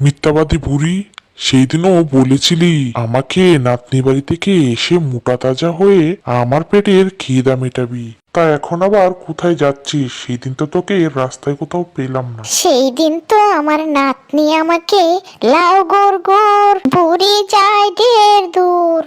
মিথ্যাবাদী বুড়ি, সেই দিনও বলেছিলি আমাকে নাতনি বাড়ি থেকে এসে মোটা তাজা হয়ে আমার পেটের খিদা মেটাবি। তা এখন আবার কোথায় যাচ্ছিস? সেই দিন তো তোকে রাস্তায় কোথাও পেলাম না। সেই দিন তো আমার নাতনি আমাকে লাউ গোর গোর বুড়ি যায় ঢের দূর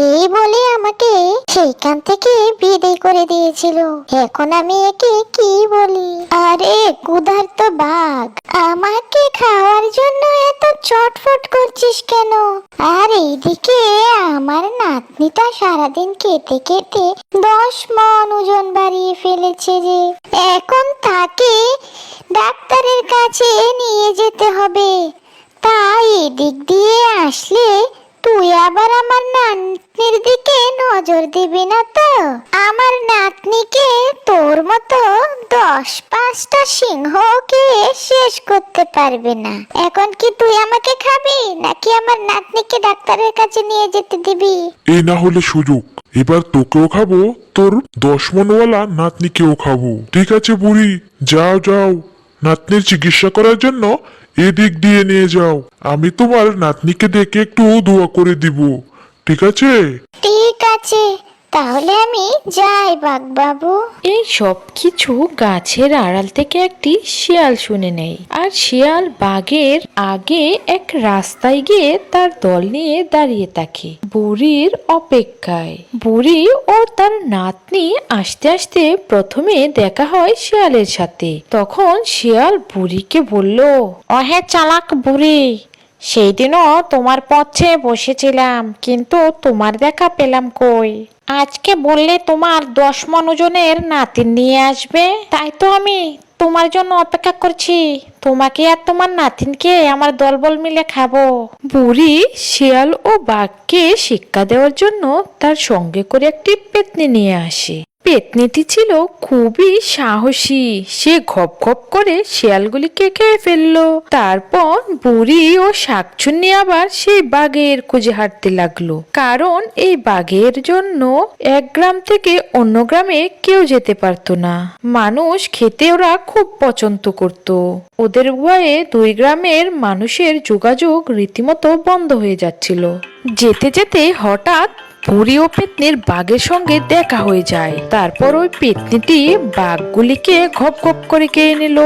এই বলে আমাকে সেইখান থেকে বিদায় করে দিয়েছিল। এখন আমি একে কি বলি? আরে ক্ষুধার্ত বাঘ, আমাকে খাওয়ার জন্য এত চটফট করছিস কেন? আর এইদিকে আমার নাতনিটা সারাদিন কেটে কেটে 10 মণ ওজন বাড়িয়ে ফেলেছে যে, এখন তাকে ডাক্তারের কাছে নিয়ে যেতে হবে। তাই এদিক দিয়ে আসলে তুই আবার আমার নাতনির দিকে নজর দিবি না তো? আমার নাতনিকে তোর মতো 10-5টা সিংহকে শেষ করতে পারবে না। এখন কি তুই আমাকে খাবি নাকি আমার নাতনিকে ডাক্তারের কাছে নিয়ে যেতে দিবি? এই না হলে সুযোগ, এবার তোকেও খাবো, তোর 10 মনওয়ালা নাতনিকেও খাবো। ঠিক আছে বুড়ি, যাও যাও, নাতনির চিকিৎসা করার জন্য এদিক দিয়ে নিয়ে যাও। আমি তোমার নাতনিকে দেখে একটু দোয়া করে দিব, ঠিক আছে? ঠিক আছে, তাহলে আমি যাই বাঘ বাবু। এই সব কিছু গাছের আড়াল থেকে একটি শিয়াল শুনে নেয়, আর শিয়াল বাঘের আগে এক রাস্তায় গিয়ে তার দল নিয়ে দাঁড়িয়ে থাকে বুড়ির অপেক্ষায়। বুড়ি ও তার নাতনি আসতে আসতে প্রথমে দেখা হয় শিয়ালের সাথে। তখন শিয়াল বুড়িকে বলল, অহে চালাক বুড়ি, সেই দিনও তোমার পথে বসেছিলাম, কিন্তু তোমার দেখা পেলাম কই? আজকে বললে তোমার 10 মণ ওজনের নাতিন নিয়ে আসবে, তাই তো আমি তোমার জন্য অপেক্ষা করছি। তোমাকে আর তোমার নাতিনকে আমার দলবল মিলে খাবো। বুড়ি শিয়াল ও বাঘকে শিক্ষা দেওয়ার জন্য তার সঙ্গে করে একটি পেত্নী নিয়ে আসে। পেত্নীটি ছিল খুবই সাহসী। সে ঘপ ঘপ করে শিয়ালগুলিকে খেয়ে ফেললো। তারপর বুড়ি ও শাকচুন্নি আবার সেই বাঘের খুঁজে হাঁটতে লাগলো, কারণ এই বাঘের জন্য এক গ্রাম থেকে অন্য গ্রামে কেউ যেতে পারতো না। মানুষ খেতে ওরা খুব পছন্দ করত। ওদের ভয়ে 2 গ্রামের মানুষের যোগাযোগ রীতিমতো বন্ধ হয়ে যাচ্ছিল। যেতে যেতে হঠাৎ বুড়ি ও পেত্নীর বাঘের সঙ্গে দেখা হয়ে যায়। তারপর ওই পেত্নীটি বাঘগুলিকে ঘপ ঘপ করে খেয়ে নিল।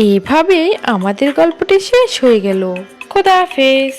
এইভাবেই আমাদের গল্পটি শেষ হয়ে গেল। খোদা হাফেজ।